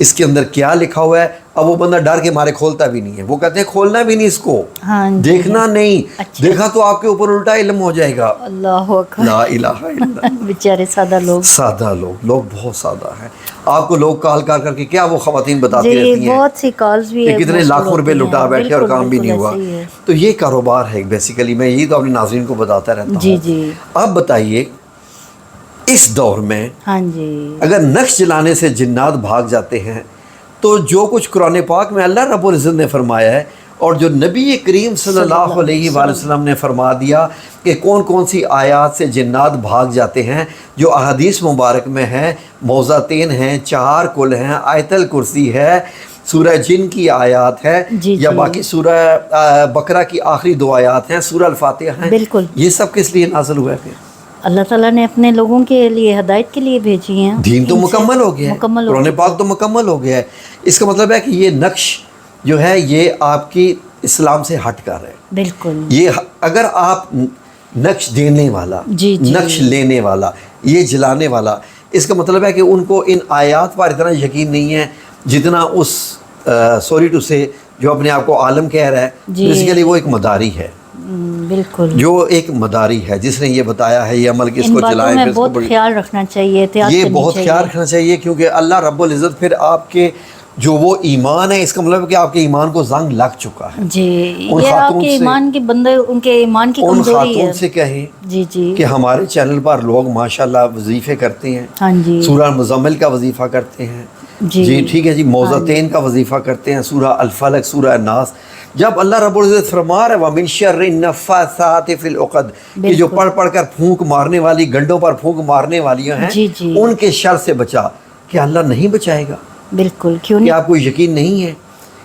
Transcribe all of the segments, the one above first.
اس کے اندر کیا لکھا ہوا ہے. اب وہ بندہ ڈر کے مارے کھولتا بھی نہیں ہے. وہ کہتے ہیں کھولنا بھی نہیں اس کو, دیکھنا نہیں, دیکھا تو آپ کے اوپر الٹا علم ہو جائے گا. اللہ اکبر, لا الہ الا اللہ. بیچارے سادہ لوگ بہت سادہ ہیں. آپ کو لوگ کال کر کے کیا وہ خواتین بتاتی رہتی ہیں بہت سی کالز بھی ہیں, کتنے لاکھوں روپے لٹا بیٹھے اور کام بھی نہیں ہوا. تو یہ کاروبار ہے بیسیکلی. میں یہی تو اپنے ناظرین کو بتاتا رہتا ہوں. آپ بتائیے اس دور میں اگر نقش جلانے سے جنات بھاگ جاتے ہیں تو جو کچھ قرآن پاک میں اللہ رب العزت نے فرمایا ہے اور جو نبی کریم صلی اللہ علیہ وآلہ وسلم نے فرما دیا کہ کون کون سی آیات سے جنات بھاگ جاتے ہیں, جو احادیث مبارک میں ہیں, موضعتین ہیں, 4 کل ہیں, آیت الکرسی ہے, سورہ جن کی آیات ہے, یا باقی سورہ بقرہ کی آخری 2 آیات ہیں, سورہ الفاتحہ ہیں. بالکل. یہ سب کس لیے نازل ہوا ہے پھر؟ اللہ تعالیٰ نے اپنے لوگوں کے لیے ہدایت کے لیے بھیجی ہیں. دین تو مکمل ہو گیا ہے, قرآن پاک تو مکمل ہو گیا ہے. اس کا مطلب ہے کہ یہ نقش جو ہے یہ آپ کی اسلام سے ہٹ کر ہے. بالکل. یہ اگر آپ نقش دینے والا, نقش لینے والا, یہ جلانے والا, اس کا مطلب ہے کہ ان کو ان آیات پر اتنا یقین نہیں ہے جتنا اس سوری ٹو سے جو اپنے آپ کو عالم کہہ رہا ہے. بیسیکلی وہ ایک مداری ہے. بالکل. جو ایک مداری ہے جس نے یہ بتایا ہے یہ عمل کہ اس کو جلائیں. پھر بہت خیال رکھنا چاہیے, یہ بہت خیال رکھنا چاہیے کیونکہ اللہ رب العزت پھر آپ کے جو وہ ایمان ہے, اس کا مطلب ہے کہ آپ کے ایمان کو زنگ لگ چکا ہے. یہ آپ کے ایمان کے بندے, ان کے ایمان کی کمزوری ہے. ان خاتون سے کہیں کہ ہمارے چینل پر لوگ ماشاءاللہ وظیفے کرتے ہیں, سورہ مزمل کا وظیفہ کرتے ہیں, ٹھیک ہے جی, موضعتین کا وظیفہ کرتے ہیں, سورہ الفلق, سورہ الناس. جب اللہ رب العزت فرما رہا ہے وَمِن شَرِّ النَّفَّاثَاتِ فِي الْعُقَدِ, کہ جو پڑھ پڑھ کر پھونک مارنے والی, گنڈوں پر پھونک مارنے والی ہیں, ان کے شر سے بچا, کہ اللہ نہیں بچائے گا؟ بالکل. کیوں نہیں؟ کہ آپ کو یقین نہیں ہے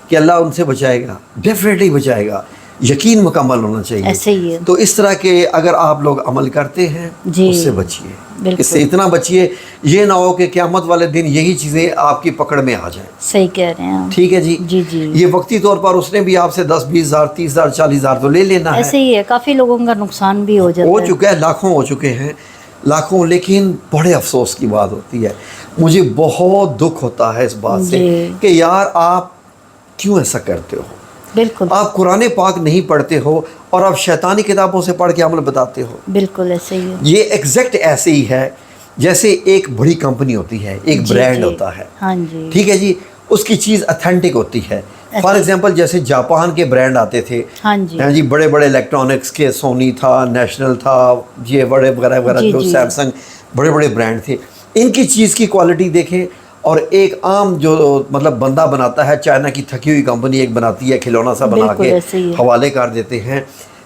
کہ اللہ ان سے بچائے گا؟ ڈیفینیٹلی بچائے گا. یقین مکمل ہونا چاہیے. ایسے ہی ہے. تو اس طرح کے اگر آپ لوگ عمل کرتے ہیں اس سے بچیے, اس سے اتنا بچیے یہ نہ ہو کہ قیامت والے دن یہی چیزیں آپ کی پکڑ میں آ جائیں. صحیح کہہ رہے ہیں. ٹھیک ہے جی. یہ وقتی طور پر اس نے بھی آپ سے 10 20 ہزار 30 ہزار 40 ہزار تو لے لینا ہے. ایسے ہی ہے. کافی لوگوں کا نقصان بھی ہو چکا ہے, لاکھوں ہو چکے ہیں, لاکھوں. لیکن بڑے افسوس کی بات ہوتی ہے, مجھے بہت دکھ ہوتا ہے اس بات سے کہ یار آپ کیوں ایسا کرتے ہو. بالکل. آپ قرآن پاک نہیں پڑھتے ہو اور آپ شیطانی کتابوں سے پڑھ کے عمل بتاتے ہو. بالکل ایسے ہی ہے. یہ ایگزیکٹ ایسے ہی ہے جیسے ایک بڑی کمپنی ہوتی ہے, ایک برانڈ ہوتا ہے. ٹھیک ہے جی, اس کی چیز اتھینٹک ہوتی ہے. فار ایگزامپل جیسے جاپان کے برانڈ آتے تھے, جی بڑے بڑے الیکٹرانکس کے, سونی تھا, نیشنل تھا, یہ بڑے وغیرہ وغیرہ, جو سیمسنگ, بڑے بڑے برانڈ تھے. ان کی چیز کی کوالٹی دیکھیں اور ایک عام جو مطلب بندہ بناتا ہے, چائنا کی تھکی ہوئی کمپنی ایک بناتی ہے, کھلونا سا بنا کے حوالے کر دیتے ہیں.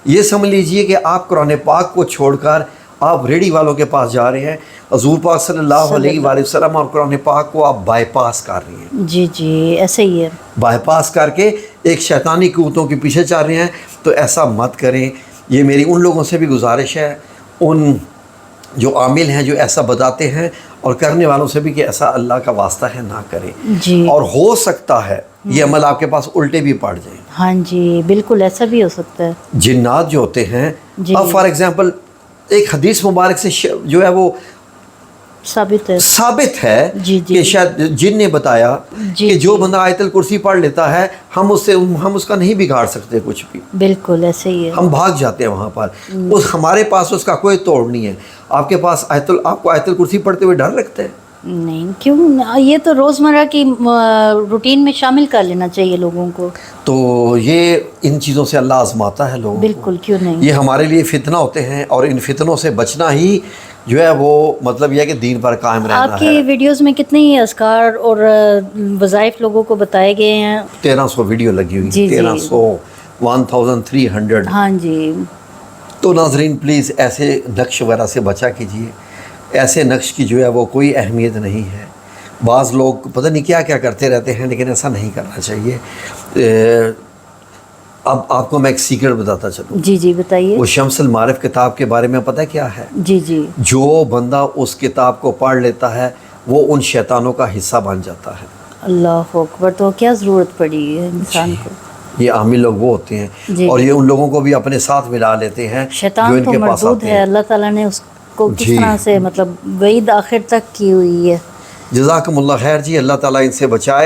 یہ سمجھ لیجئے کہ آپ قرآن پاک کو چھوڑ کر آپ ریڈی والوں کے پاس جا رہے ہیں. حضور پاک صلی اللہ علیہ وآلہ وسلم اور قرآن پاک کو آپ بائی پاس کر رہے ہیں. جی ایسے ہی ہے. بائی پاس کر کے ایک شیطانی قوتوں کے پیچھے چل رہے ہیں. تو ایسا مت کریں. یہ میری ان لوگوں سے بھی گزارش ہے, ان جو عامل ہیں جو ایسا بتاتے ہیں, اور کرنے والوں سے بھی کہ ایسا اللہ کا واسطہ ہے نہ کریں. اور ہو سکتا ہے یہ عمل آپ کے پاس الٹے بھی پڑ جائیں. ہاں جی بالکل ایسا بھی ہو سکتا ہے. جنات جو ہوتے ہیں, اب فار ایگزامپل ایک حدیث مبارک سے جو ہے وہ ثابت ہے کہ شاید جن نے بتایا کہ جو بندہ آیت الکرسی پڑھ لیتا ہے ہم اس کا نہیں بگاڑ سکتے کچھ بھی. بالکل ایسے ہی ہے. ہم بھاگ جاتے ہیں وہاں پر. ہمارے پاس اس کا کوئی توڑ نہیں ہے. آپ کے پاس آپ کو آیت الکرسی پڑھتے ہوئے ڈر لگتا ہے؟ نہیں. کیوں, یہ تو روزمرہ کی روٹین میں شامل کر لینا چاہیے لوگوں کو. تو یہ ان چیزوں سے اللہ آزماتا ہے لوگوں کو. بالکل, کیوں نہیں. یہ ہمارے لیے فتنہ ہوتے ہیں, اور ان فتنوں سے بچنا ہی جو ہے وہ مطلب یہ ہے کہ دین پر قائم رہنا ہے. آپ کی ویڈیوز میں کتنے ہی اذکار اور وظائف لوگوں کو بتائے گئے ہیں. 1300 ویڈیو لگی ہوئی, 1300 1300. ہاں جی. تو ناظرین پلیز ایسے نقش وغیرہ سے بچا کیجیے. ایسے نقش کی جو ہے وہ کوئی اہمیت نہیں ہے. بعض لوگ پتہ نہیں کیا کیا کرتے رہتے ہیں, لیکن ایسا نہیں کرنا چاہیے. اب آپ کو میں ایک سیکرٹ بتاتا چلوں. جی بتائیے. وہ شمس المعارف کتاب کے بارے میں پتہ کیا ہے؟ جی جو بندہ اس کتاب کو پڑھ لیتا ہے وہ ان شیطانوں کا حصہ بن جاتا ہے. اللہ اکبر. تو کیا ضرورت پڑی ہے انسان کو. یہ عامی لوگ وہ ہوتے ہیں اور یہ ان لوگوں کو بھی اپنے ساتھ ملا لیتے ہیں شیطان تو مردود ہے. اللہ تعالیٰ نے اس کو کس طرح سے مطلب وعید آخر تک کی ہوئی ہے. جزاکم اللہ خیر جی, اللہ تعالیٰ ان سے بچائے.